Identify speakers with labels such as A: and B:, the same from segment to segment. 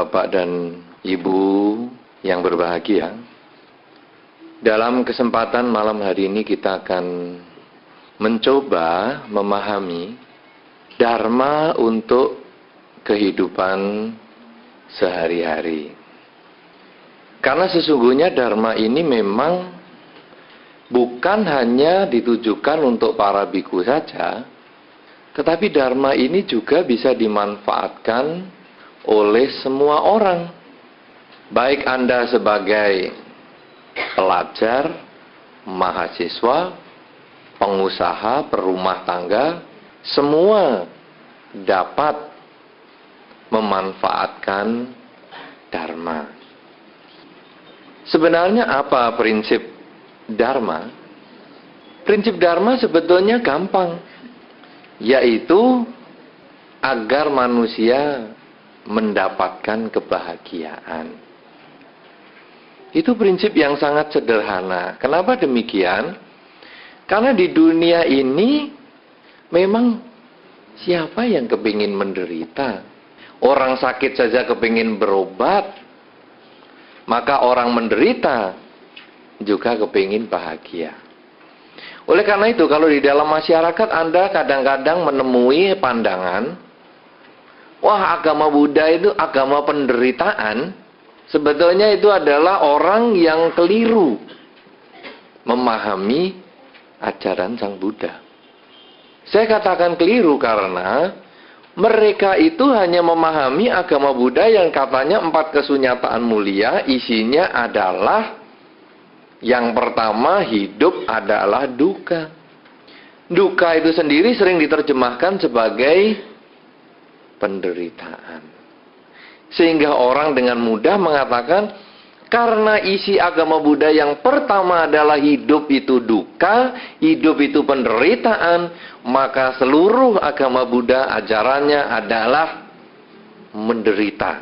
A: Bapak dan Ibu yang berbahagia, dalam kesempatan malam hari ini kita akan mencoba memahami Dharma untuk kehidupan sehari-hari. Karena sesungguhnya Dharma ini memang bukan hanya ditujukan untuk para biku saja, tetapi Dharma ini juga bisa dimanfaatkan oleh semua orang. Baik Anda sebagai pelajar, mahasiswa, pengusaha, perumah tangga, semua dapat memanfaatkan Dharma. Sebenarnya apa prinsip Dharma? Prinsip Dharma sebetulnya gampang, yaitu agar manusia mendapatkan kebahagiaan. Itu prinsip yang sangat sederhana. Kenapa demikian? Karena di dunia ini memang siapa yang kepingin menderita? Orang sakit saja kepingin berobat, maka orang menderita juga kepingin bahagia. Oleh karena itu, kalau di dalam masyarakat Anda kadang-kadang menemui pandangan, wah, agama Buddha itu agama penderitaan. Sebetulnya itu adalah orang yang keliru memahami ajaran Sang Buddha. Saya katakan keliru karena mereka itu hanya memahami agama Buddha yang katanya 4 kesunyataan mulia, isinya adalah yang pertama, hidup adalah duka. Duka itu sendiri sering diterjemahkan sebagai penderitaan. Sehingga orang dengan mudah mengatakan, karena isi agama Buddha yang pertama adalah hidup itu duka, hidup itu penderitaan, maka seluruh agama Buddha ajarannya adalah menderita.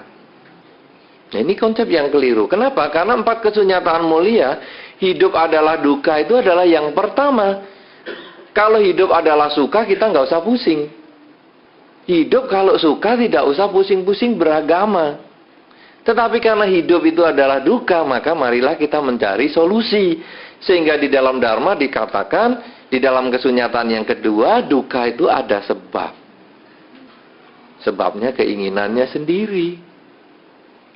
A: Nah, ini konsep yang keliru. Kenapa? Karena 4 kesunyataan mulia, hidup adalah duka itu adalah yang pertama. Kalau hidup adalah suka, kita nggak usah pusing. Hidup kalau suka tidak usah pusing-pusing beragama. Tetapi karena hidup itu adalah duka, maka marilah kita mencari solusi. Sehingga di dalam Dharma dikatakan, di dalam kesunyatan yang kedua, duka itu ada sebab. Sebabnya keinginannya sendiri.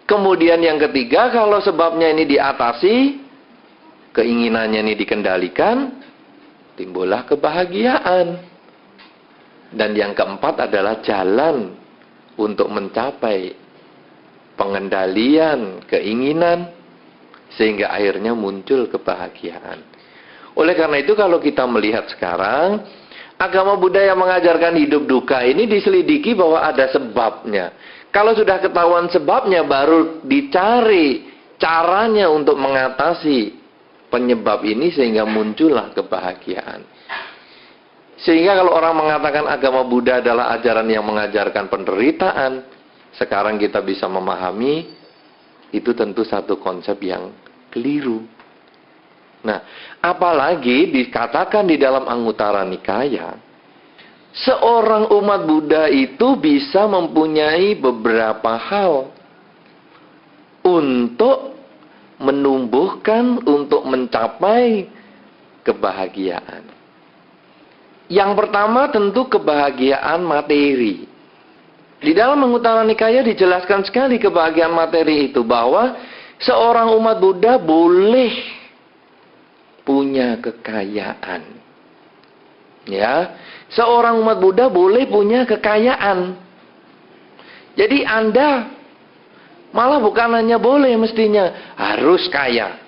A: Kemudian yang ketiga, kalau sebabnya ini diatasi, keinginannya ini dikendalikan, timbullah kebahagiaan. Dan yang keempat adalah jalan untuk mencapai pengendalian keinginan, sehingga akhirnya muncul kebahagiaan. Oleh karena itu, kalau kita melihat sekarang, agama Buddha yang mengajarkan hidup duka ini diselidiki bahwa ada sebabnya. Kalau sudah ketahuan sebabnya, baru dicari caranya untuk mengatasi penyebab ini sehingga muncullah kebahagiaan. Sehingga kalau orang mengatakan agama Buddha adalah ajaran yang mengajarkan penderitaan, sekarang kita bisa memahami itu tentu satu konsep yang keliru. Nah, apalagi dikatakan di dalam Anguttara Nikaya, seorang umat Buddha itu bisa mempunyai beberapa hal untuk menumbuhkan, untuk mencapai kebahagiaan. Yang pertama tentu kebahagiaan materi. Di dalam Anguttara Nikaya dijelaskan sekali kebahagiaan materi itu, bahwa seorang umat Buddha boleh punya kekayaan. Ya, seorang umat Buddha boleh punya kekayaan. Jadi Anda malah bukan hanya boleh, mestinya harus kaya.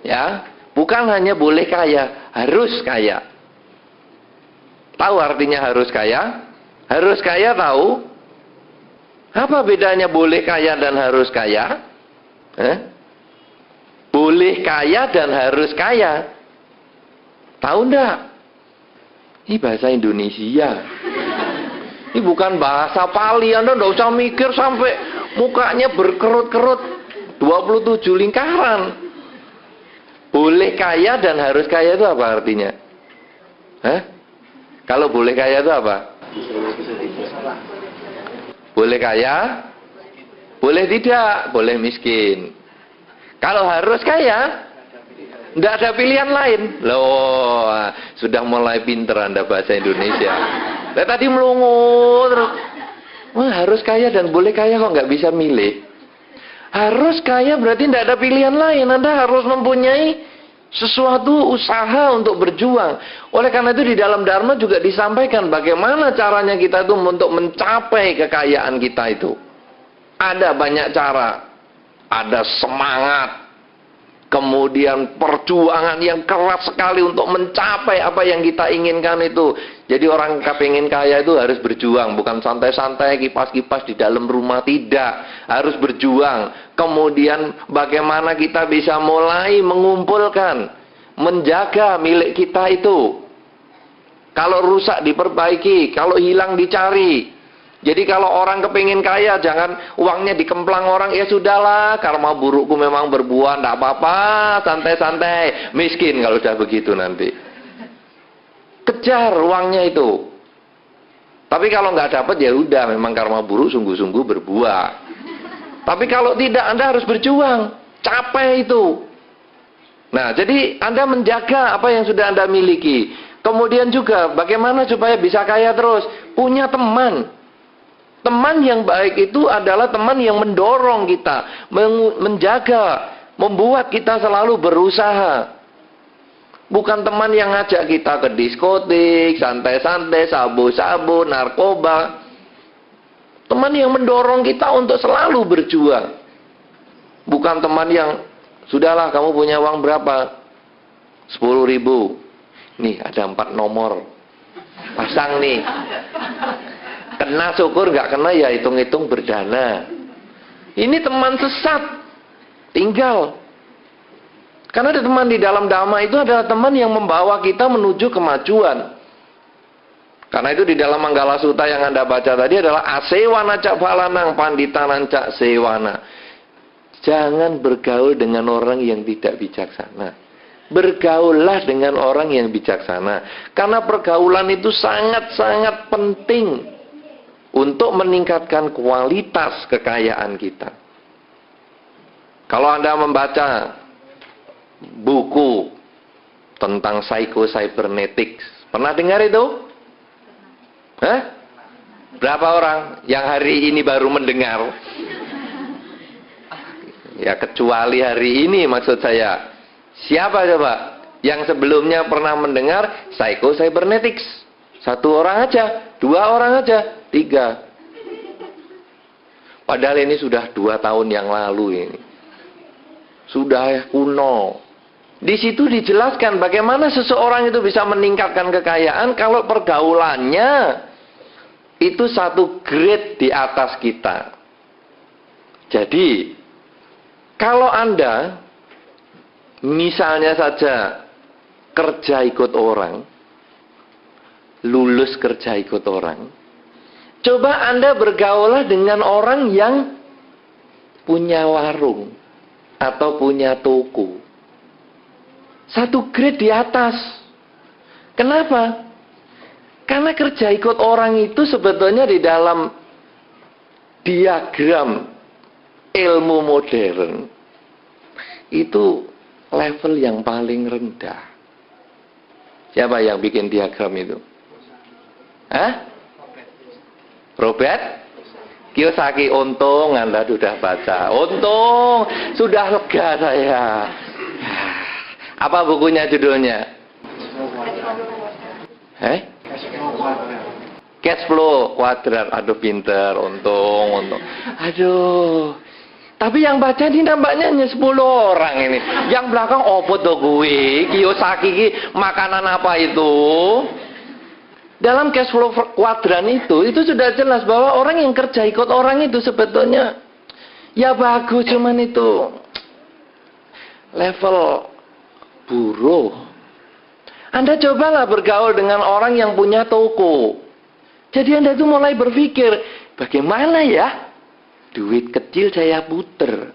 A: Ya, bukan hanya boleh kaya, harus kaya. Tahu artinya harus kaya? Harus kaya tahu? Apa bedanya boleh kaya dan harus kaya? Boleh kaya dan harus kaya. Tahu enggak? Ini bahasa Indonesia. Ini bukan bahasa Pali. Anda enggak usah mikir sampai mukanya berkerut-kerut 27 lingkaran. Boleh kaya dan harus kaya itu apa artinya? Kalau boleh kaya itu apa? Boleh kaya, Boleh tidak? Boleh miskin. Kalau harus kaya, tidak ada pilihan lain. Loh, sudah mulai pinter Anda bahasa Indonesia. Nah, tadi melungut terus. Wah, harus kaya dan boleh kaya kok nggak bisa milih. Harus kaya berarti tidak ada pilihan lain. Anda harus mempunyai sesuatu usaha untuk berjuang. Oleh karena itu di dalam Dharma juga disampaikan bagaimana caranya kita itu untuk mencapai kekayaan kita itu. Ada banyak cara. Ada semangat, kemudian perjuangan yang keras sekali untuk mencapai apa yang kita inginkan itu. Jadi orang kepingin kaya itu harus berjuang, bukan santai-santai kipas-kipas di dalam rumah, tidak. Harus berjuang. Kemudian bagaimana kita bisa mulai mengumpulkan, menjaga milik kita itu. Kalau rusak diperbaiki, kalau hilang dicari. Jadi kalau orang kepingin kaya, jangan uangnya dikemplang orang, ya sudahlah, karma burukku memang berbuah, tidak apa-apa, santai-santai. Miskin kalau sudah begitu nanti. Kejar uangnya itu. Tapi kalau nggak dapat, ya udah, memang karma buruk sungguh-sungguh berbuah. Tapi kalau tidak, Anda harus berjuang, capai itu. Nah, jadi Anda menjaga apa yang sudah Anda miliki. Kemudian juga, bagaimana supaya bisa kaya terus? Punya teman. Teman yang baik itu adalah teman yang mendorong kita, menjaga, membuat kita selalu berusaha. Bukan teman yang ngajak kita ke diskotik, santai-santai, sabu-sabu, narkoba. Teman yang mendorong kita untuk selalu berjuang. Bukan teman yang, sudahlah kamu punya uang berapa? 10.000. Nih ada 4 nomor. Pasang nih. Kena syukur, nggak kena ya hitung-hitung berdana. Ini teman sesat. Tinggal. Karena ada teman di dalam Dhamma itu adalah teman yang membawa kita menuju kemajuan. Karena itu di dalam Manggala Sutta yang Anda baca tadi adalah asewana cak falanang panditanan cak sewana. Jangan bergaul dengan orang yang tidak bijaksana. Bergaullah dengan orang yang bijaksana. Karena pergaulan itu sangat-sangat penting untuk meningkatkan kualitas kekayaan kita. Kalau Anda membaca buku tentang psycho-cybernetics, pernah dengar itu? Hah? Berapa orang yang hari ini baru mendengar? Ya kecuali hari ini maksud saya. Siapa coba yang sebelumnya pernah mendengar psycho-cybernetics? 1 orang aja, 2 orang aja, 3. Padahal ini sudah 2 tahun yang lalu ini. Sudah kuno. Di situ dijelaskan bagaimana seseorang itu bisa meningkatkan kekayaan kalau pergaulannya itu 1 grade di atas kita. Jadi, kalau Anda misalnya saja kerja ikut orang, lulus kerja ikut orang, coba Anda bergaullah dengan orang yang punya warung atau punya toko. 1 grade di atas. Kenapa? Karena kerja ikut orang itu sebetulnya di dalam diagram ilmu modern itu level yang paling rendah. Siapa yang bikin diagram itu? Hah? Robert Kiyosaki. Untung Anda sudah baca. Untung sudah lega saya. Apa bukunya judulnya? Cash flow kuadrat. Aduh pinter. Untung. Aduh. Tapi yang baca ini nampaknya hanya 10 orang ini. Yang belakang opo to gue? Kiyosaki ki makanan apa itu? Dalam cash flow kuadran itu sudah jelas bahwa orang yang kerja ikut orang itu sebetulnya ya bagus, cuman itu level buruh. Anda cobalah bergaul dengan orang yang punya toko. Jadi Anda itu mulai berpikir, bagaimana ya duit kecil saya puter.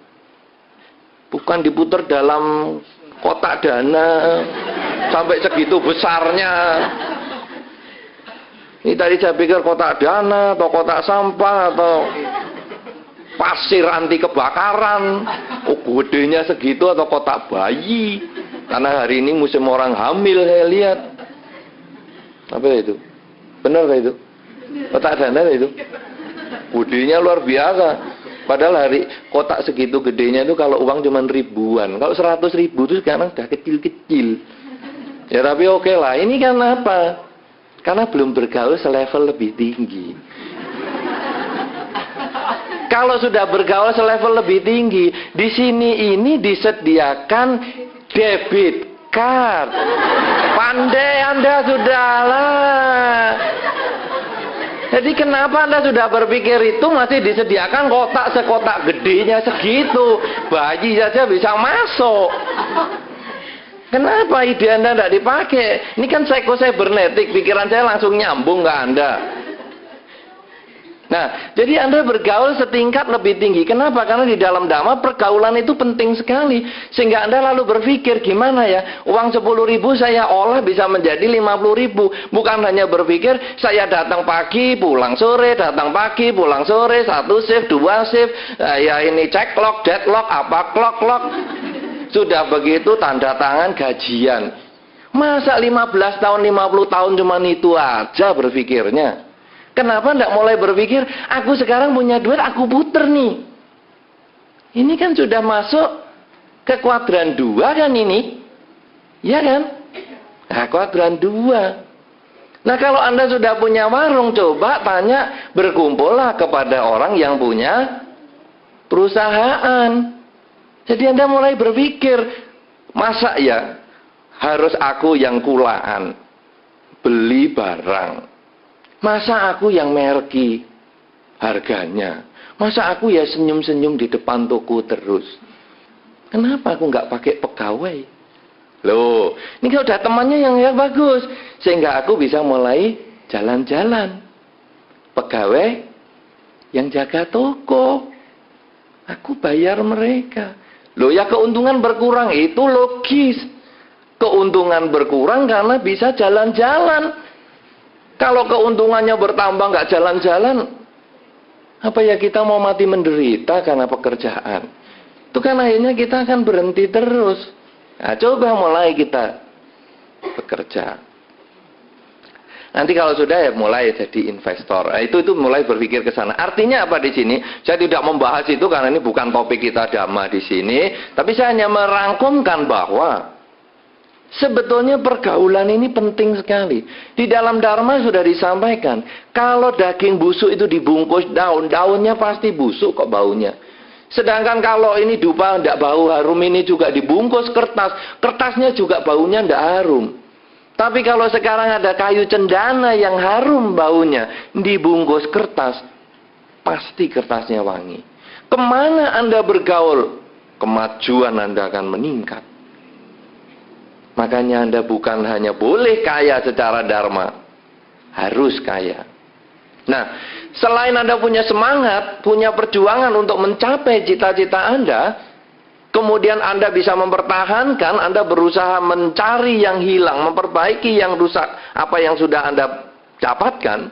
A: Bukan diputer dalam kotak dana sampai segitu besarnya. Ini tadi saya pikir kotak dana atau kotak sampah atau pasir anti kebakaran. Oh, gedenya segitu atau kotak bayi. Karena hari ini musim orang hamil saya lihat. Apa itu? Benar gak itu? Kotak dana itu? Gedenya luar biasa. Padahal kotak segitu gedenya itu kalau uang cuma ribuan. Kalau 100.000 itu sekarang udah kecil-kecil. Ya tapi oke lah. Ini kan apa? Karena belum bergaul selevel lebih tinggi. Kalau sudah bergaul selevel lebih tinggi, di sini ini disediakan debit card. Pandai Anda sudahlah. Jadi kenapa Anda sudah berpikir itu masih disediakan kotak sekotak gedenya segitu, bayi saja bisa masuk. Kenapa ide Anda tidak dipakai? Ini kan psycho-cybernetic, pikiran saya langsung nyambung ke Anda. Nah, jadi Anda bergaul setingkat lebih tinggi. Kenapa? Karena di dalam Dhamma pergaulan itu penting sekali. Sehingga Anda lalu berpikir, gimana ya, uang 10.000 saya olah bisa menjadi 50.000. Bukan hanya berpikir, saya datang pagi, pulang sore, datang pagi, pulang sore, 1 shift, 2 shift, ya ini cek log, deadlock, apa clock. Sudah begitu tanda tangan gajian. Masa 15 tahun, 50 tahun cuma itu aja berpikirnya? Kenapa tidak mulai berpikir, aku sekarang punya duit, aku puter nih. Ini kan sudah masuk ke kuadran 2 kan ini? Ya kan? Nah, kuadran 2. Nah, kalau Anda sudah punya warung, coba tanya, berkumpullah kepada orang yang punya perusahaan. Jadi Anda mulai berpikir, masa ya harus aku yang kulaan beli barang? Masa aku yang merki harganya? Masa aku ya senyum-senyum di depan toko terus? Kenapa aku nggak pakai pegawai? Loh, ini kalau udah temannya yang bagus, sehingga aku bisa mulai jalan-jalan. Pegawai yang jaga toko, aku bayar mereka. Loh ya, keuntungan berkurang itu logis. Keuntungan berkurang karena bisa jalan-jalan. Kalau keuntungannya bertambah nggak jalan-jalan, apa ya kita mau mati menderita karena pekerjaan? Itu kan akhirnya kita akan berhenti terus. Nah, coba mulai kita bekerja. Nanti kalau sudah ya mulai jadi investor. Nah, itu mulai berpikir ke sana. Artinya apa di sini? Saya tidak membahas itu karena ini bukan topik kita Dhamma di sini. Tapi saya hanya merangkumkan bahwa sebetulnya pergaulan ini penting sekali. Di dalam Dharma sudah disampaikan, kalau daging busuk itu dibungkus daun, daunnya pasti busuk kok baunya. Sedangkan kalau ini dupa tidak bau harum, ini juga dibungkus kertas, kertasnya juga baunya tidak harum. Tapi kalau sekarang ada kayu cendana yang harum baunya, dibungkus kertas, pasti kertasnya wangi. Kemana Anda bergaul, kemajuan Anda akan meningkat. Makanya Anda bukan hanya boleh kaya secara dharma, harus kaya. Nah, selain Anda punya semangat, punya perjuangan untuk mencapai cita-cita Anda, kemudian Anda bisa mempertahankan, Anda berusaha mencari yang hilang, memperbaiki yang rusak, apa yang sudah Anda dapatkan.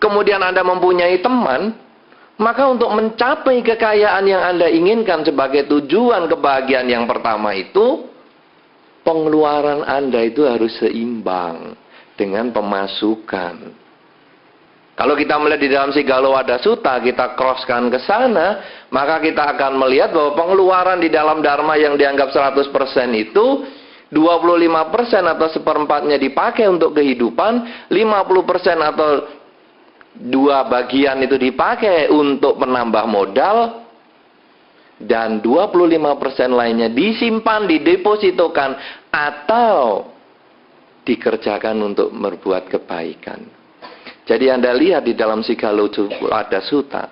A: Kemudian Anda mempunyai teman, maka untuk mencapai kekayaan yang Anda inginkan sebagai tujuan kebahagiaan yang pertama itu, pengeluaran Anda itu harus seimbang dengan pemasukan. Kalau kita melihat di dalam Sigallowada Sutta, kita crosskan ke sana, maka kita akan melihat bahwa pengeluaran di dalam Dharma yang dianggap 100% itu 25% atau seperempatnya dipakai untuk kehidupan, 50% atau 2 bagian itu dipakai untuk menambah modal, dan 25% lainnya disimpan, didepositokan, atau dikerjakan untuk berbuat kebaikan. Jadi Anda lihat di dalam Sigallowada Sutta,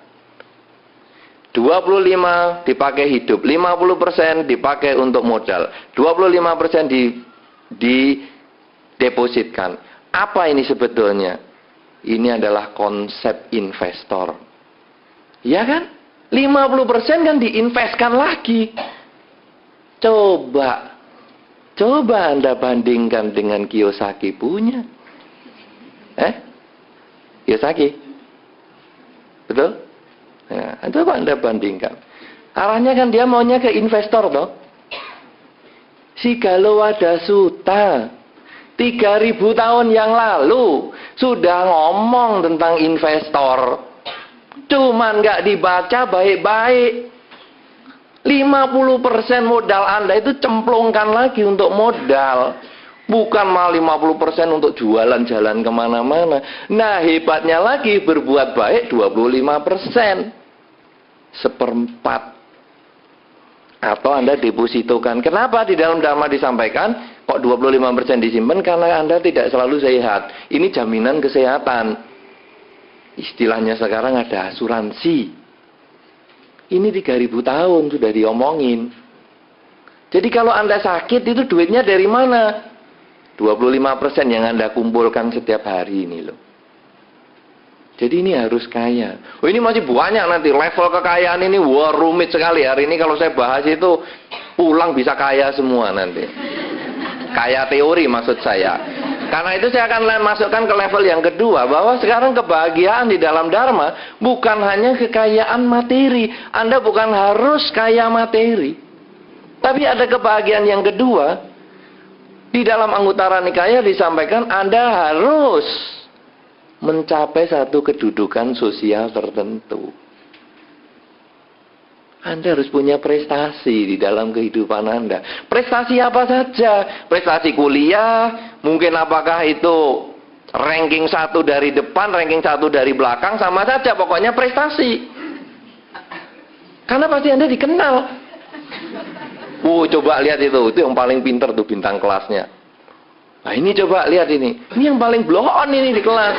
A: 25% dipakai hidup, 50% dipakai untuk modal, 25% didepositkan. Apa ini sebetulnya? Ini adalah konsep investor. Ya kan? 50% kan diinvestkan lagi. Coba Anda bandingkan dengan Kiyosaki punya. Kiyosaki. Betul? Nah, coba Anda bandingkan. Arahnya kan dia maunya ke investor toh. Si Galowada Suta 3.000 tahun yang lalu sudah ngomong tentang investor. Cuman nggak dibaca baik-baik. 50% modal Anda itu cemplungkan lagi untuk modal. Bukan malah 50% untuk jualan jalan kemana-mana. Nah hebatnya lagi berbuat baik 25%. Seperempat. Atau Anda depositokan. Kenapa di dalam Dharma disampaikan kok 25% disimpan? Karena Anda tidak selalu sehat. Ini jaminan kesehatan. Istilahnya sekarang ada asuransi. Ini 3.000 tahun sudah diomongin. Jadi kalau Anda sakit itu duitnya dari mana? 25% yang Anda kumpulkan setiap hari ini loh. Jadi ini harus kaya. Oh ini masih banyak nanti level kekayaan ini. Wah rumit sekali. Hari ini kalau saya bahas itu pulang bisa kaya semua nanti. Kaya teori maksud saya. Karena itu saya akan masukkan ke level yang kedua. Bahwa sekarang kebahagiaan di dalam Dharma bukan hanya kekayaan materi. Anda bukan harus kaya materi. Tapi ada kebahagiaan yang kedua. Di dalam Anguttara Nikaya disampaikan Anda harus mencapai satu kedudukan sosial tertentu. Anda harus punya prestasi di dalam kehidupan Anda. Prestasi apa saja? Prestasi kuliah, mungkin apakah itu ranking 1 dari depan, ranking 1 dari belakang, sama saja pokoknya prestasi. Karena pasti Anda dikenal. Coba lihat itu yang paling pinter tuh bintang kelasnya. Nah ini coba lihat ini yang paling blow on ini di kelas.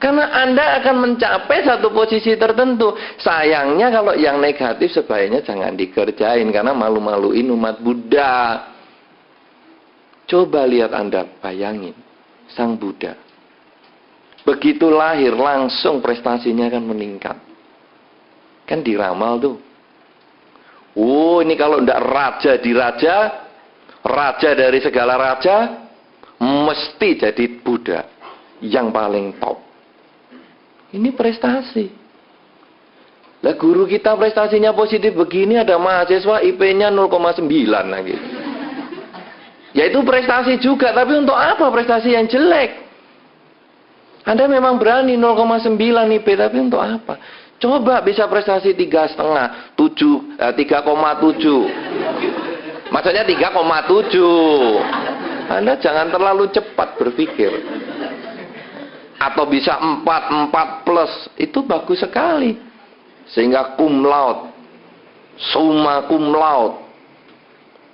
A: Karena Anda akan mencapai satu posisi tertentu. Sayangnya kalau yang negatif sebaiknya jangan dikerjain. Karena malu-maluin umat Buddha. Coba lihat Anda, bayangin. Sang Buddha. Begitu lahir langsung prestasinya akan meningkat. Kan diramal tuh. Ini kalau tidak raja di raja. Raja dari segala raja. Mesti jadi Buddha. Yang paling top. Ini prestasi. Lah guru kita prestasinya positif begini, ada mahasiswa IP-nya 0,9 lagi. Ya itu prestasi juga, tapi untuk apa prestasi yang jelek? Anda memang berani 0,9 IP, tapi untuk apa? Coba bisa prestasi 3,5, 3,7. Maksudnya 3,7. Anda jangan terlalu cepat berpikir. Atau bisa 4 plus, itu bagus sekali. Sehingga cum laude, summa cum laude.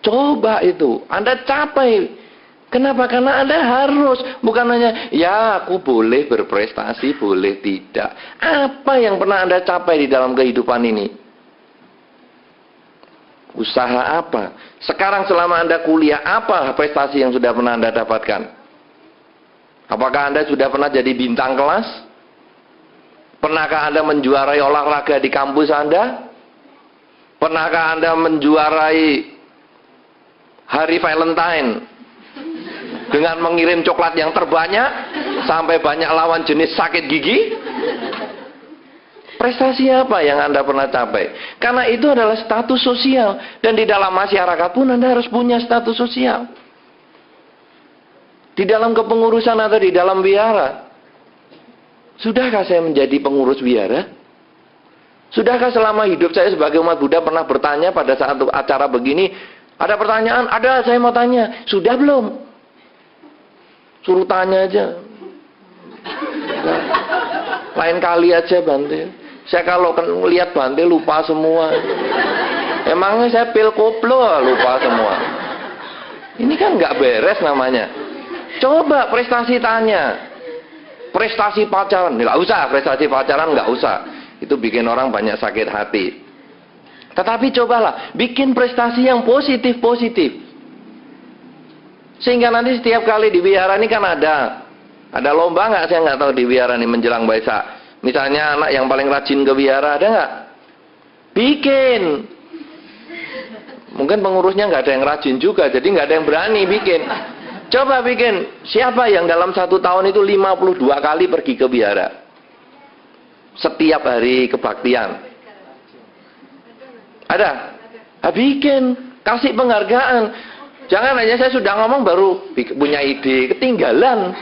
A: Coba itu, Anda capai. Kenapa? Karena Anda harus, bukan hanya, ya aku boleh berprestasi, boleh tidak. Apa yang pernah Anda capai di dalam kehidupan ini? Usaha apa? Sekarang selama Anda kuliah, apa prestasi yang sudah pernah Anda dapatkan? Apakah Anda sudah pernah jadi bintang kelas? Pernahkah Anda menjuarai olahraga di kampus Anda? Pernahkah Anda menjuarai hari Valentine dengan mengirim coklat yang terbanyak sampai banyak lawan jenis sakit gigi? Prestasi apa yang Anda pernah capai? Karena itu adalah status sosial. Dan di dalam masyarakat pun Anda harus punya status sosial. Di dalam kepengurusan atau di dalam wihara. Sudahkah saya menjadi pengurus wihara? Sudahkah selama hidup saya sebagai umat Buddha pernah bertanya pada saat acara begini, ada pertanyaan, ada saya mau tanya, sudah belum? Suruh tanya aja. Nah, lain kali aja Bante. Saya kalau lihat Bante lupa semua. Emangnya saya pil koplo lupa semua. Ini kan nggak beres namanya. Coba prestasi tanya. Prestasi pacaran, nggak usah. Prestasi pacaran nggak usah. Itu bikin orang banyak sakit hati. Tetapi cobalah, bikin prestasi yang positif-positif. Sehingga nanti setiap kali di wihara ini kan ada lomba nggak? Saya nggak tahu di wihara ini menjelang Waisak. Misalnya anak yang paling rajin ke wihara, ada nggak? Bikin. Mungkin pengurusnya nggak ada yang rajin juga, jadi nggak ada yang berani bikin. Coba bikin, siapa yang dalam 1 tahun itu 52 kali pergi ke wihara? setiap hari kebaktian? Ada? Bikin, kasih penghargaan. Jangan hanya saya sudah ngomong baru punya ide, ketinggalan.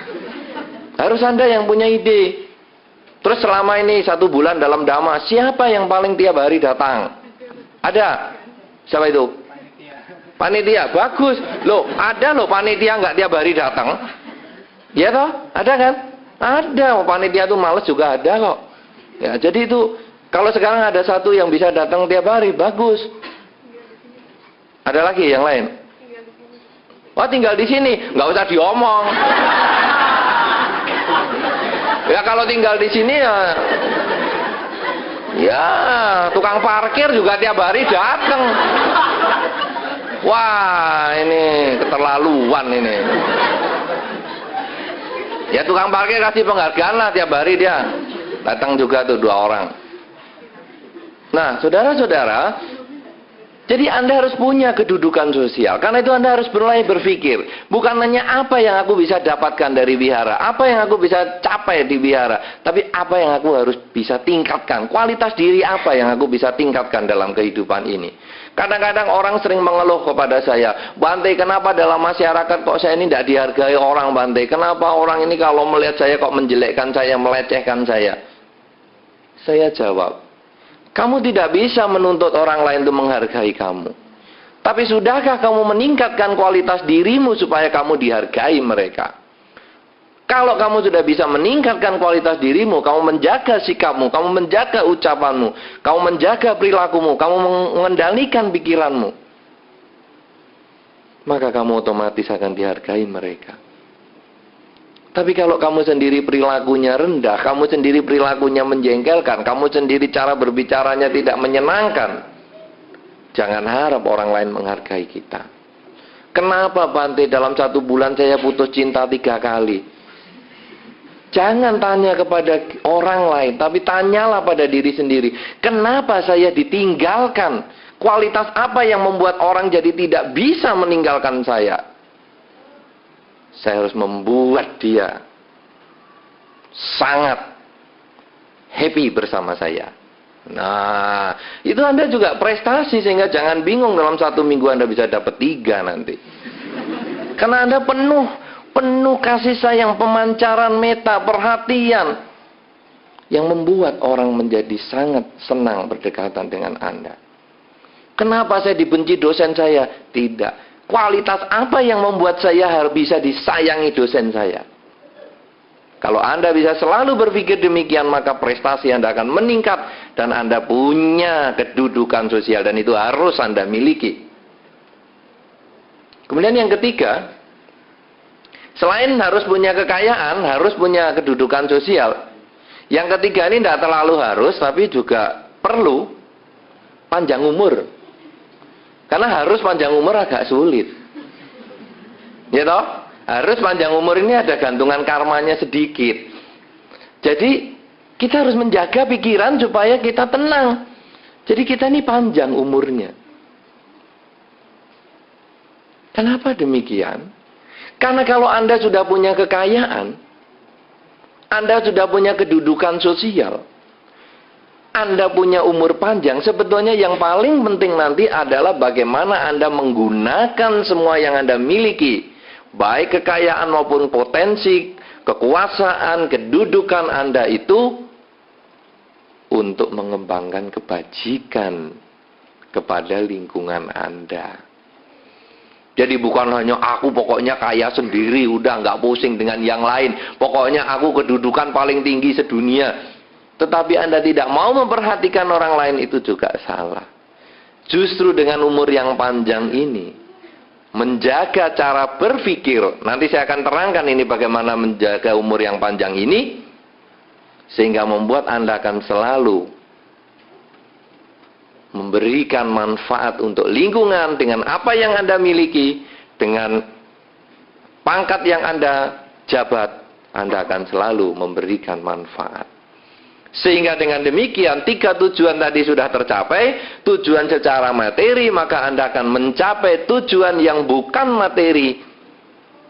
A: Harus Anda yang punya ide. Terus selama ini 1 bulan dalam Dhamma, siapa yang paling tiap hari datang? Ada? Siapa itu? Panitia. Bagus. Loh, ada loh panitia nggak tiap hari datang. Ya toh? Ada kan? Ada. Panitia tuh males juga ada kok. Ya, jadi itu kalau sekarang ada 1 yang bisa datang tiap hari, bagus. Ada lagi yang lain? Wah, tinggal di sini, nggak usah diomong. Ya kalau tinggal di sini ya tukang parkir juga tiap hari datang. Wah, ini keterlaluan ini. Ya tukang parkir kasih penghargaan lah, tiap hari dia datang juga tuh 2 orang. Nah, saudara-saudara, jadi Anda harus punya kedudukan sosial. Karena itu Anda harus mulai berpikir. Bukan hanya apa yang aku bisa dapatkan dari wihara. Apa yang aku bisa capai di wihara. Tapi apa yang aku harus bisa tingkatkan. Kualitas diri apa yang aku bisa tingkatkan dalam kehidupan ini. Kadang-kadang orang sering mengeluh kepada saya. Bante, kenapa dalam masyarakat kok saya ini tidak dihargai orang, Bante? Kenapa orang ini kalau melihat saya kok menjelekkan saya, melecehkan saya? Saya jawab, kamu tidak bisa menuntut orang lain untuk menghargai kamu. Tapi sudahkah kamu meningkatkan kualitas dirimu supaya kamu dihargai mereka? Kalau kamu sudah bisa meningkatkan kualitas dirimu, kamu menjaga sikapmu, kamu menjaga ucapanmu, kamu menjaga perilakumu, kamu mengendalikan pikiranmu, maka kamu otomatis akan dihargai mereka. Tapi kalau kamu sendiri perilakunya rendah, kamu sendiri perilakunya menjengkelkan, kamu sendiri cara berbicaranya tidak menyenangkan, jangan harap orang lain menghargai kita. Kenapa, Bante, dalam 1 bulan saya putus cinta 3 kali? Jangan tanya kepada orang lain, tapi tanyalah pada diri sendiri. Kenapa saya ditinggalkan? Kualitas apa yang membuat orang jadi tidak bisa meninggalkan saya? Saya harus membuat dia sangat happy bersama saya. Nah, itu Anda juga prestasi, sehingga jangan bingung dalam 1 minggu Anda bisa dapat 3 nanti. Karena Anda penuh kasih sayang, pemancaran meta, perhatian, yang membuat orang menjadi sangat senang berdekatan dengan Anda. Kenapa saya dibenci dosen saya? Tidak. Kualitas apa yang membuat saya harus bisa disayangi dosen saya? Kalau Anda bisa selalu berpikir demikian, maka prestasi Anda akan meningkat dan Anda punya kedudukan sosial, dan itu harus Anda miliki. Kemudian yang ketiga, selain harus punya kekayaan, harus punya kedudukan sosial. Yang ketiga ini tidak terlalu harus, tapi juga perlu panjang umur. Karena harus panjang umur agak sulit. Ya toh? Harus panjang umur ini ada gantungan karmanya sedikit. Jadi kita harus menjaga pikiran supaya kita tenang. Jadi kita ini panjang umurnya. Kenapa demikian? Karena kalau Anda sudah punya kekayaan, Anda sudah punya kedudukan sosial, Anda punya umur panjang, sebetulnya yang paling penting nanti adalah bagaimana Anda menggunakan semua yang Anda miliki, baik kekayaan maupun potensi, kekuasaan, kedudukan Anda itu untuk mengembangkan kebajikan kepada lingkungan Anda. Jadi bukan hanya aku pokoknya kaya sendiri, udah nggak pusing dengan yang lain, pokoknya aku kedudukan paling tinggi sedunia. Tetapi Anda tidak mau memperhatikan orang lain, itu juga salah. Justru dengan umur yang panjang ini, menjaga cara berpikir, nanti saya akan terangkan ini bagaimana menjaga umur yang panjang ini, sehingga membuat Anda akan selalu memberikan manfaat untuk lingkungan dengan apa yang Anda miliki, dengan pangkat yang Anda jabat, Anda akan selalu memberikan manfaat. Sehingga dengan demikian 3 tujuan tadi sudah tercapai. Tujuan secara materi, maka Anda akan mencapai tujuan yang bukan materi,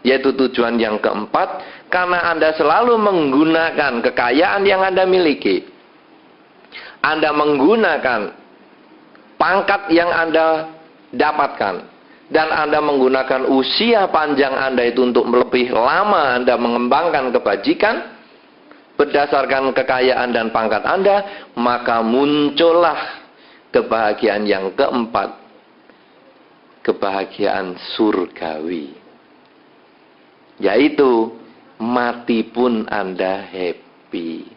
A: yaitu tujuan yang keempat. Karena Anda selalu menggunakan kekayaan yang Anda miliki Anda menggunakan pangkat yang Anda dapatkan, dan Anda menggunakan usia panjang Anda itu untuk lebih lama Anda mengembangkan kebajikan berdasarkan kekayaan dan pangkat Anda, maka muncullah kebahagiaan yang keempat, kebahagiaan surgawi, yaitu mati pun Anda happy.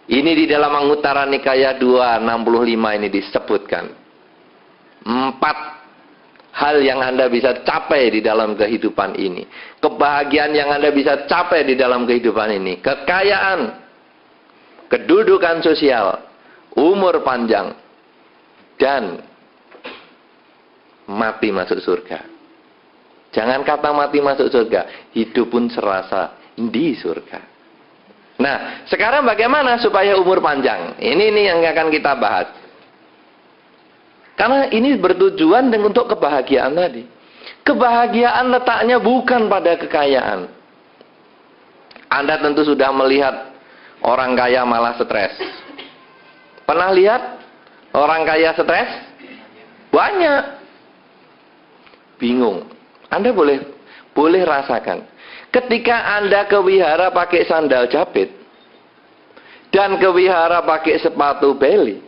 A: Ini di dalam Anguttara Nikaya 265 ini disebutkan 4 hal yang Anda bisa capai di dalam kehidupan ini. Kebahagiaan yang Anda bisa capai di dalam kehidupan ini: kekayaan, kedudukan sosial, umur panjang, dan mati masuk surga. Jangan kata mati masuk surga, hidup pun serasa di surga. Nah, sekarang bagaimana supaya umur panjang? Ini yang akan kita bahas. Karena ini bertujuan untuk kebahagiaan tadi. Kebahagiaan letaknya bukan pada kekayaan. Anda tentu sudah melihat orang kaya malah stres. Pernah lihat orang kaya stres? Banyak. Bingung. Anda boleh rasakan. Ketika Anda ke wihara pakai sandal jepit dan ke wihara pakai sepatu beli.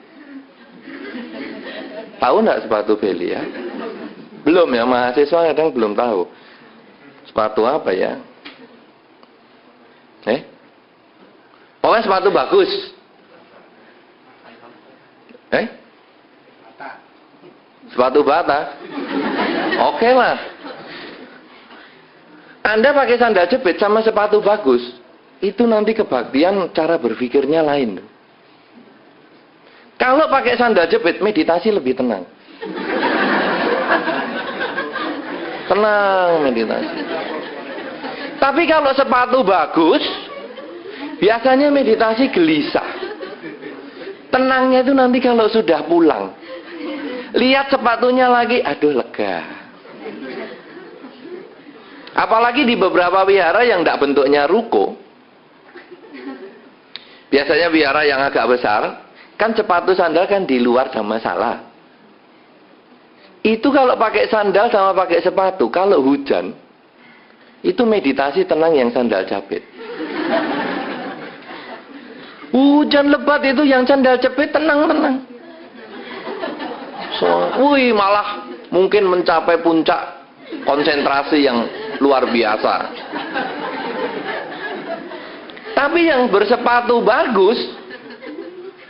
A: Tahu nggak sepatu beli ya? Belum ya, mahasiswa kadang belum tahu. Sepatu apa ya? Pokoknya sepatu bagus. Sepatu bata. Oke lah. Anda pakai sandal jepit sama sepatu bagus, itu nanti kebaktian cara berpikirnya lain. Kalau pakai sandal jepit, meditasi lebih tenang. Tenang meditasi. Tapi kalau sepatu bagus, biasanya meditasi gelisah. Tenangnya itu nanti kalau sudah pulang. Lihat sepatunya lagi, aduh lega. Apalagi di beberapa wihara yang tidak bentuknya ruko. Biasanya wihara yang agak besar, kan sepatu sandal kan di luar tidak masalah. Itu kalau pakai sandal sama pakai sepatu, kalau hujan, itu meditasi tenang yang sandal jepit. Hujan lebat itu yang sandal jepit tenang-tenang. Malah mungkin mencapai puncak konsentrasi yang luar biasa. Tapi yang bersepatu bagus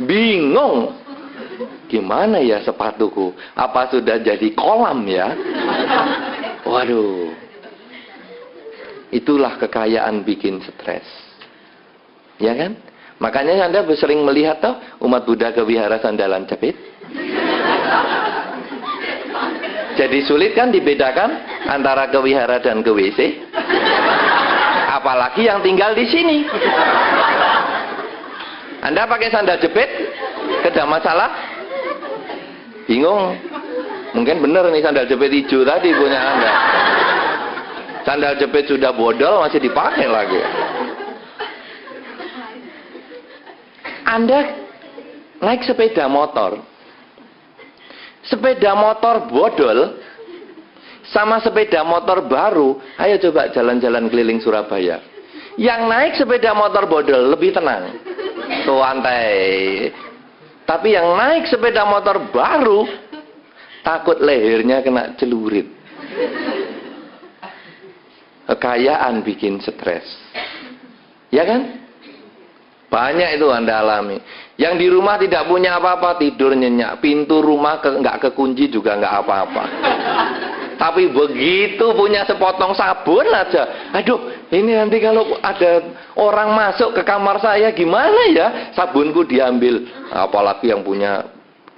A: bingung, gimana ya sepatuku? Apa sudah jadi kolam ya? Waduh. Itulah kekayaan bikin stres. Ya kan? Makanya Anda sering melihat toh umat Buddha ke wihara sandalan jepit. Jadi sulit kan dibedakan antara ke wihara dan ke WC. Apalagi yang tinggal di sini. Anda pakai sandal jepit, tidak masalah? Bingung. Mungkin benar nih sandal jepit hijau tadi punya Anda. Sandal jepit sudah bodol masih dipakai lagi. Anda naik sepeda motor. Sepeda motor bodol sama sepeda motor baru, ayo coba jalan-jalan keliling Surabaya. Yang naik sepeda motor bodol lebih tenang, santai. Tapi yang naik sepeda motor baru takut lehernya kena celurit. Kekayaan bikin stres, ya kan? Banyak itu Anda alami. Yang di rumah tidak punya apa-apa, tidur nyenyak. Pintu rumah nggak kekunci juga nggak apa-apa. Tapi begitu punya sepotong sabun aja, aduh, ini nanti kalau ada orang masuk ke kamar saya gimana ya? Sabunku diambil. Apalagi yang punya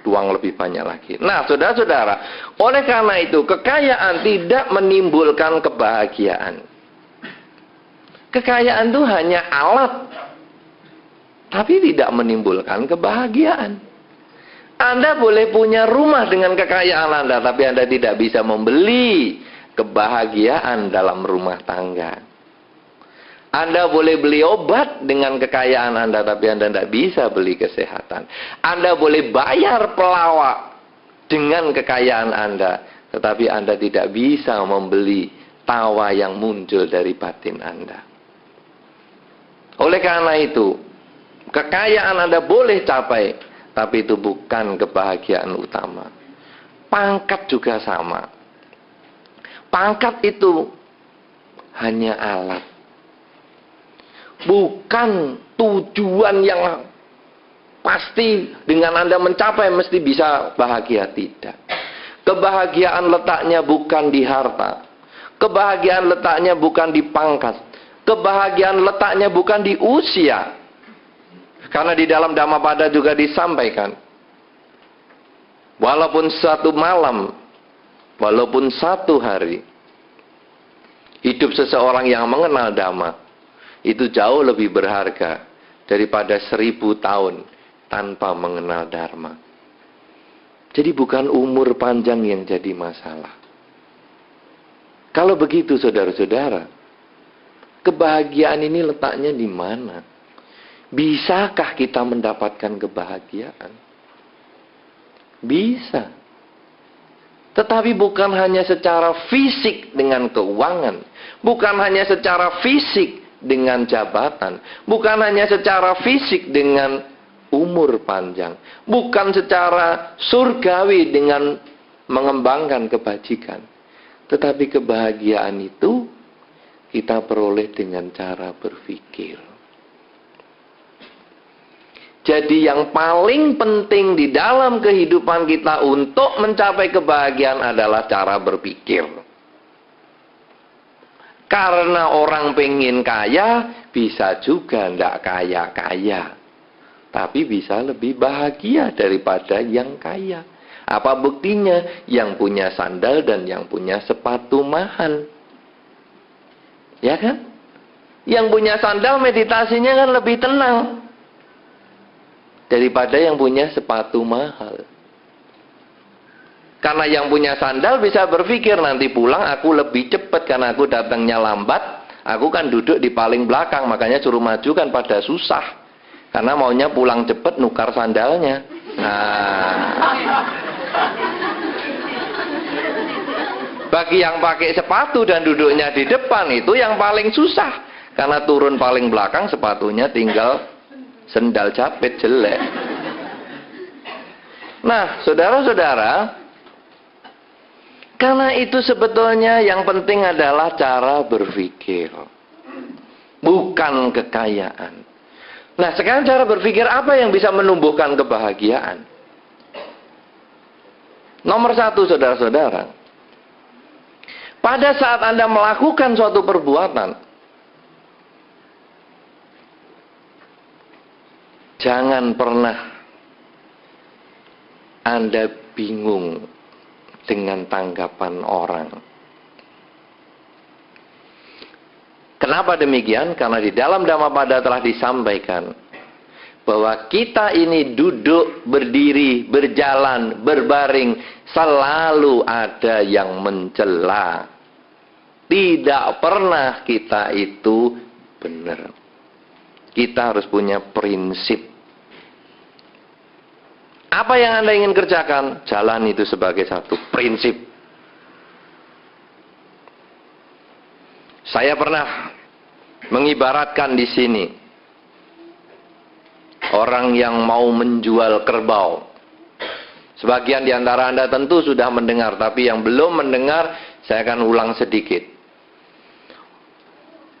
A: uang lebih banyak lagi. Nah, saudara-saudara, oleh karena itu kekayaan tidak menimbulkan kebahagiaan. Kekayaan itu hanya alat, tapi tidak menimbulkan kebahagiaan. Anda boleh punya rumah dengan kekayaan Anda, tapi Anda tidak bisa membeli kebahagiaan dalam rumah tangga. Anda boleh beli obat dengan kekayaan Anda, tapi Anda tidak bisa beli kesehatan. Anda boleh bayar pelawak dengan kekayaan Anda, tetapi Anda tidak bisa membeli tawa yang muncul dari batin Anda. Oleh karena itu, kekayaan Anda boleh capai, tapi itu bukan kebahagiaan utama. Pangkat juga sama. Pangkat itu hanya alat. Bukan tujuan yang pasti dengan Anda mencapai mesti bisa bahagia, tidak. Kebahagiaan letaknya bukan di harta. Kebahagiaan letaknya bukan di pangkat. Kebahagiaan letaknya bukan di usia. Karena di dalam Dhammapada juga disampaikan, walaupun satu malam, walaupun satu hari, hidup seseorang yang mengenal Dhamma itu jauh lebih berharga daripada 1000 tahun tanpa mengenal Dharma. Jadi bukan umur panjang yang jadi masalah. Kalau begitu saudara-saudara, kebahagiaan ini letaknya di mana? Bisakah kita mendapatkan kebahagiaan? Bisa. Tetapi bukan hanya secara fisik dengan keuangan, bukan hanya secara fisik dengan jabatan, bukan hanya secara fisik dengan umur panjang, bukan secara surgawi dengan mengembangkan kebajikan, tetapi kebahagiaan itu kita peroleh dengan cara berpikir. Jadi yang paling penting di dalam kehidupan kita untuk mencapai kebahagiaan adalah cara berpikir. Karena orang pengen kaya, bisa juga tidak kaya-kaya. Tapi bisa lebih bahagia daripada yang kaya. Apa buktinya? Yang punya sandal dan yang punya sepatu mahal. Ya kan? Yang punya sandal meditasinya kan lebih tenang daripada yang punya sepatu mahal. Karena yang punya sandal bisa berpikir, nanti pulang aku lebih cepat karena aku datangnya lambat. Aku kan duduk di paling belakang, makanya suruh maju kan pada susah. Karena maunya pulang cepat nukar sandalnya. Nah, bagi yang pakai sepatu dan duduknya di depan itu yang paling susah. Karena turun paling belakang sepatunya tinggal sendal jepit jelek. Nah, saudara-saudara, karena itu sebetulnya yang penting adalah cara berpikir, bukan kekayaan. Nah, sekarang cara berpikir apa yang bisa menumbuhkan kebahagiaan? Nomor 1, saudara-saudara, pada saat Anda melakukan suatu perbuatan, jangan pernah Anda bingung dengan tanggapan orang. Kenapa demikian? Karena di dalam Dhammapada telah disampaikan bahwa kita ini duduk, berdiri, berjalan, berbaring, selalu ada yang mencela. Tidak pernah kita itu benar. Kita harus punya prinsip. Apa yang Anda ingin kerjakan, jalan itu sebagai satu prinsip. Saya pernah mengibaratkan di sini orang yang mau menjual kerbau. Sebagian di antara Anda tentu sudah mendengar, tapi yang belum mendengar, saya akan ulang sedikit.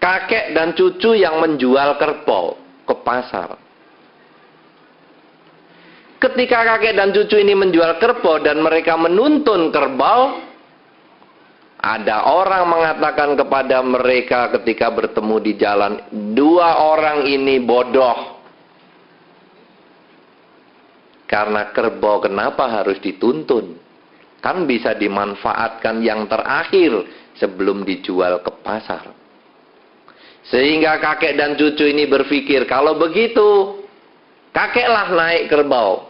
A: Kakek dan cucu yang menjual kerbau ke pasar. Ketika kakek dan cucu ini menjual kerbau dan mereka menuntun kerbau, ada orang mengatakan kepada mereka ketika bertemu di jalan, 2 orang ini bodoh. Karena kerbau kenapa harus dituntun? Kan bisa dimanfaatkan yang terakhir sebelum dijual ke pasar. Sehingga kakek dan cucu ini berpikir, kalau begitu, kakeklah naik kerbau,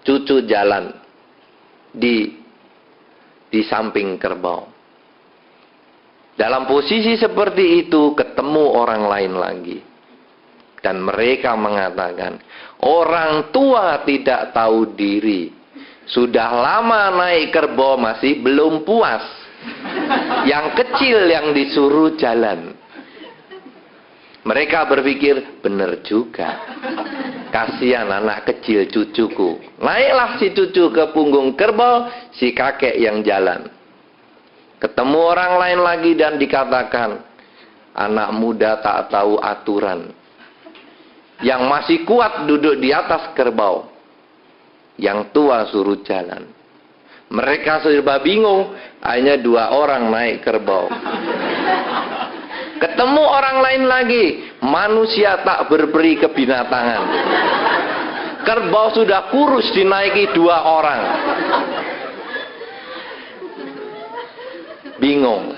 A: cucu jalan di samping kerbau. Dalam posisi seperti itu ketemu orang lain lagi. Dan mereka mengatakan, orang tua tidak tahu diri. Sudah lama naik kerbau masih belum puas. Yang kecil yang disuruh jalan. Mereka berpikir, benar juga. Kasihan anak kecil cucuku. Naiklah si cucu ke punggung kerbau, si kakek yang jalan. Ketemu orang lain lagi dan dikatakan, anak muda tak tahu aturan. Yang masih kuat duduk di atas kerbau. Yang tua suruh jalan. Mereka serba bingung, hanya 2 orang naik kerbau. Ketemu orang lain lagi, manusia tak berperi kebinatangan. Kerbau sudah kurus dinaiki 2 orang. Bingung.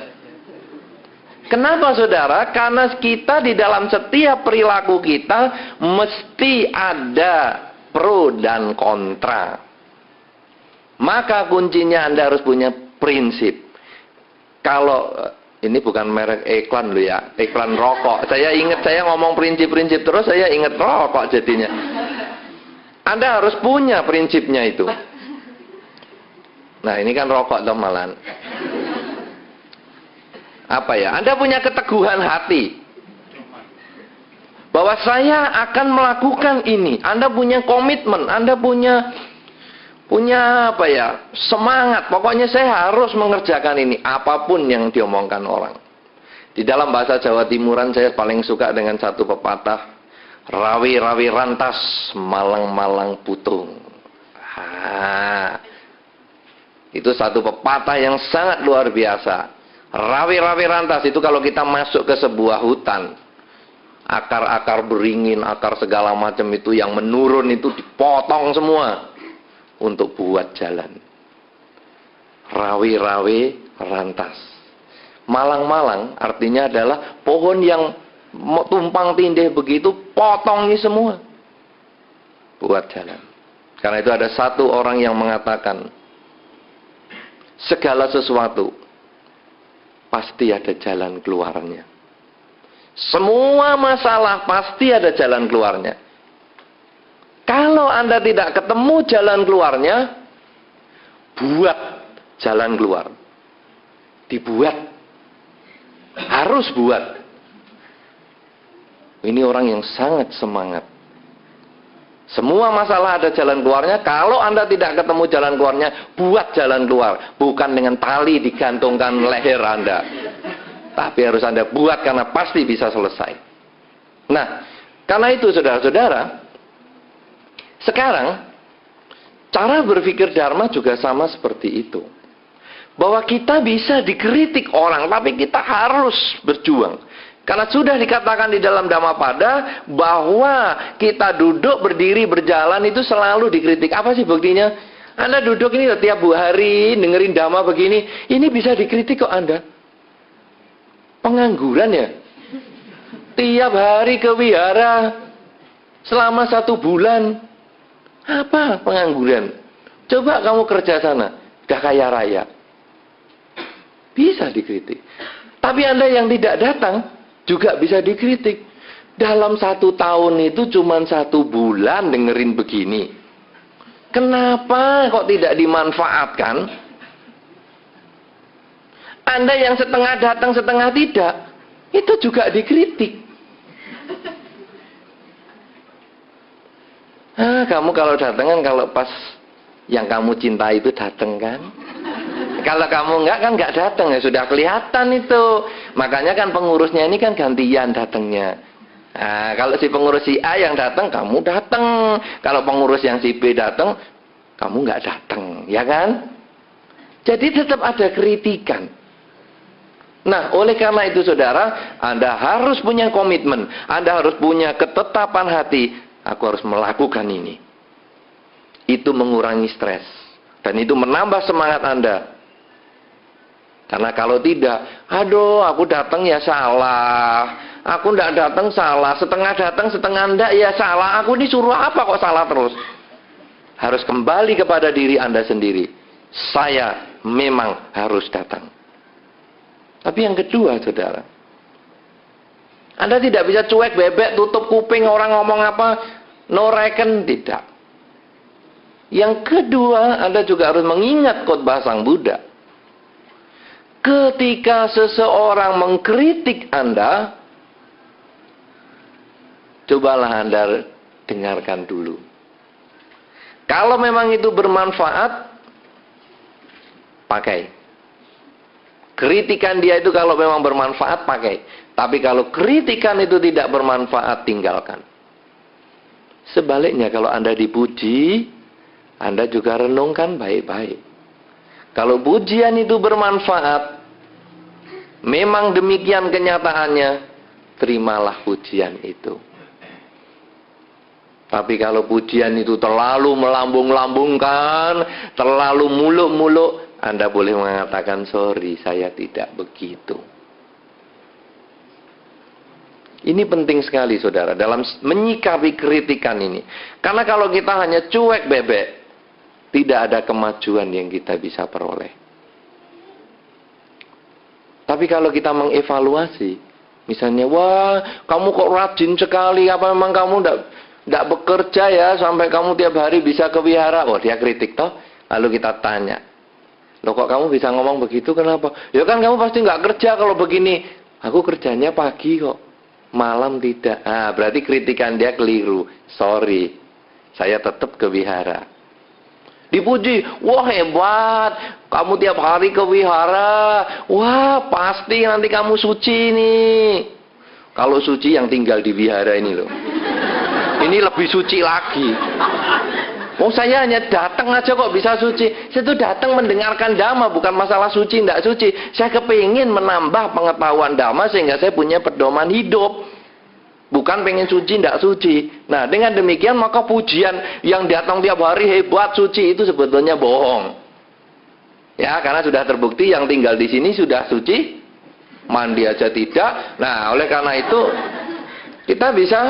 A: Kenapa saudara? Karena kita di dalam setiap perilaku kita mesti ada pro dan kontra. Maka kuncinya Anda harus punya prinsip. Kalau ini bukan merek iklan loh ya, iklan rokok. Saya ingat saya ngomong prinsip-prinsip terus saya ingat rokok jadinya. Anda harus punya prinsipnya itu. Nah, ini kan rokok malan. Apa ya? Anda punya keteguhan hati bahwa saya akan melakukan ini. Anda punya komitmen, Anda punya apa ya? Semangat. Pokoknya saya harus mengerjakan ini apapun yang diomongkan orang. Di dalam bahasa Jawa Timuran saya paling suka dengan satu pepatah, rawi-rawi rantas, malang-malang putung. Itu satu pepatah yang sangat luar biasa. Rawi-rawi rantas itu kalau kita masuk ke sebuah hutan, akar-akar beringin, akar segala macam itu yang menurun itu dipotong semua untuk buat jalan. Rawi-rawi rantas. Malang-malang artinya adalah pohon yang tumpang tindih begitu, potongi semua buat jalan. Karena itu ada satu orang yang mengatakan, segala sesuatu pasti ada jalan keluarnya. Semua masalah pasti ada jalan keluarnya. Kalau Anda tidak ketemu jalan keluarnya, buat jalan keluar. Dibuat. Harus buat. Ini orang yang sangat semangat. Semua masalah ada jalan keluarnya. Kalau Anda tidak ketemu jalan keluarnya, buat jalan keluar. Bukan dengan tali digantungkan leher Anda. Tapi harus Anda buat karena pasti bisa selesai. Nah, karena itu saudara-saudara, sekarang cara berpikir Dharma juga sama seperti itu. Bahwa kita bisa dikritik orang, tapi kita harus berjuang. Karena sudah dikatakan di dalam Dhammapada bahwa kita duduk, berdiri, berjalan itu selalu dikritik. Apa sih buktinya? Anda duduk ini tiap hari dengerin Dhamma begini, ini bisa dikritik kok Anda. Pengangguran ya? Tiap hari ke wihara selama 1 bulan. Apa pengangguran? Coba kamu kerja sana, udah kaya raya. Bisa dikritik. Tapi Anda yang tidak datang juga bisa dikritik. Dalam 1 tahun itu cuma 1 bulan dengerin begini. Kenapa kok tidak dimanfaatkan? Anda yang setengah datang setengah tidak, itu juga dikritik. Kamu kalau datang kan kalau pas yang kamu cintai itu datang kan? Kalau kamu enggak kan enggak datang, ya sudah kelihatan itu. Makanya kan pengurusnya ini kan gantian datangnya. Nah, kalau si pengurus si A yang datang, kamu datang. Kalau pengurus yang si B datang, kamu enggak datang, ya kan? Jadi tetap ada kritikan. Nah, oleh karena itu saudara, Anda harus punya komitmen. Anda harus punya ketetapan hati. Aku harus melakukan ini. Itu mengurangi stres. Dan itu menambah semangat Anda. Karena kalau tidak, aduh aku datang ya salah. Aku tidak datang salah. Setengah datang, setengah enggak ya salah. Aku disuruh apa kok salah terus? Harus kembali kepada diri Anda sendiri. Saya memang harus datang. Tapi yang kedua, saudara, Anda tidak bisa cuek bebek, tutup kuping orang ngomong apa, no reckon, tidak. Yang kedua, Anda juga harus mengingat khotbah Sang Buddha. Ketika seseorang mengkritik Anda, cobalah Anda dengarkan dulu. Kalau memang itu bermanfaat, pakai. Kritikan dia itu kalau memang bermanfaat, pakai. Tapi kalau kritikan itu tidak bermanfaat, tinggalkan. Sebaliknya, kalau Anda dipuji, Anda juga renungkan baik-baik. Kalau pujian itu bermanfaat, memang demikian kenyataannya, terimalah pujian itu. Tapi kalau pujian itu terlalu melambung-lambungkan, terlalu muluk-muluk, Anda boleh mengatakan, sorry, saya tidak begitu. Ini penting sekali, saudara, dalam menyikapi kritikan ini. Karena kalau kita hanya cuek bebek, tidak ada kemajuan yang kita bisa peroleh. Tapi kalau kita mengevaluasi, misalnya, wah, kamu kok rajin sekali, apa memang kamu tidak bekerja ya, sampai kamu tiap hari bisa ke wihara. Oh, dia kritik toh. Lalu kita tanya, loh kok kamu bisa ngomong begitu, kenapa? Ya kan kamu pasti nggak kerja kalau begini. Aku kerjanya pagi kok, malam tidak. Ah, berarti kritikan dia keliru. Sorry, saya tetap ke wihara. Dipuji, wah hebat, kamu tiap hari ke wihara. Wah, pasti nanti kamu suci nih. Kalau suci yang tinggal di wihara ini loh. Ini lebih suci lagi. Oh, saya hanya datang aja kok bisa suci. Saya tuh datang mendengarkan dhamma, bukan masalah suci tidak suci. Saya kepingin menambah pengetahuan dhamma sehingga saya punya pedoman hidup. Bukan pengen suci tidak suci. Nah, dengan demikian maka pujian yang datang tiap hari hebat suci itu sebetulnya bohong. Ya, karena sudah terbukti yang tinggal di sini sudah suci, mandi aja tidak. Nah, oleh karena itu kita bisa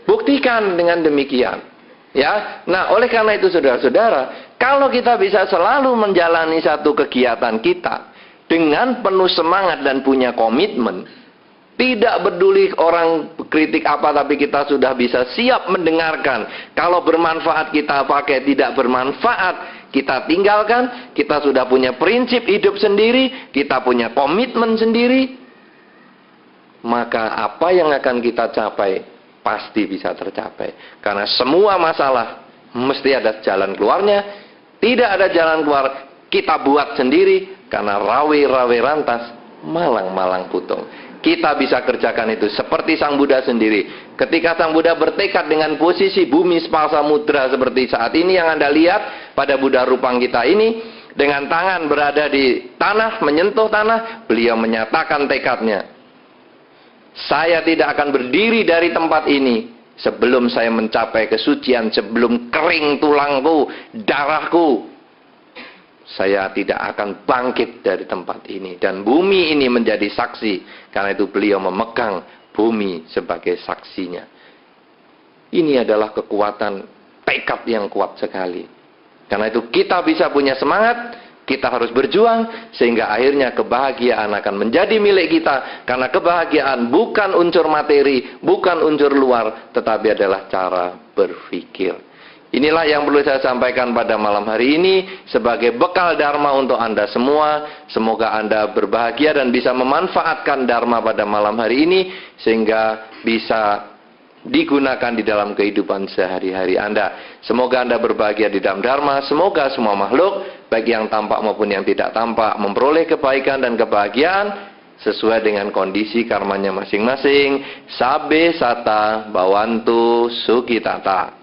A: buktikan dengan demikian. Ya. Nah, oleh karena itu saudara-saudara, kalau kita bisa selalu menjalani satu kegiatan kita dengan penuh semangat dan punya komitmen, tidak peduli orang kritik apa, tapi kita sudah bisa siap mendengarkan. Kalau bermanfaat kita pakai, tidak bermanfaat kita tinggalkan. Kita sudah punya prinsip hidup sendiri, kita punya komitmen sendiri, maka apa yang akan kita capai pasti bisa tercapai. Karena semua masalah mesti ada jalan keluarnya. Tidak ada jalan keluar, kita buat sendiri. Karena rawe-rawe rantas, malang-malang putung. Kita bisa kerjakan itu seperti Sang Buddha sendiri. Ketika Sang Buddha bertekad dengan posisi bumi spasa mudra seperti saat ini yang Anda lihat pada Buddha Rupang kita ini, dengan tangan berada di tanah, menyentuh tanah, beliau menyatakan tekadnya. Saya tidak akan berdiri dari tempat ini sebelum saya mencapai kesucian, sebelum kering tulangku, darahku. Saya tidak akan bangkit dari tempat ini. Dan bumi ini menjadi saksi. Karena itu beliau memegang bumi sebagai saksinya. Ini adalah kekuatan tekad yang kuat sekali. Karena itu kita bisa punya semangat. Kita harus berjuang sehingga akhirnya kebahagiaan akan menjadi milik kita. Karena kebahagiaan bukan unsur materi, bukan unsur luar, tetapi adalah cara berpikir. Inilah yang perlu saya sampaikan pada malam hari ini sebagai bekal Dharma untuk Anda semua. Semoga Anda berbahagia dan bisa memanfaatkan Dharma pada malam hari ini sehingga bisa digunakan di dalam kehidupan sehari-hari Anda. Semoga Anda berbahagia di dalam Dharma. Semoga semua makhluk, baik yang tampak maupun yang tidak tampak, memperoleh kebaikan dan kebahagiaan sesuai dengan kondisi karmanya masing-masing. Sabe sata bawantu sukitata.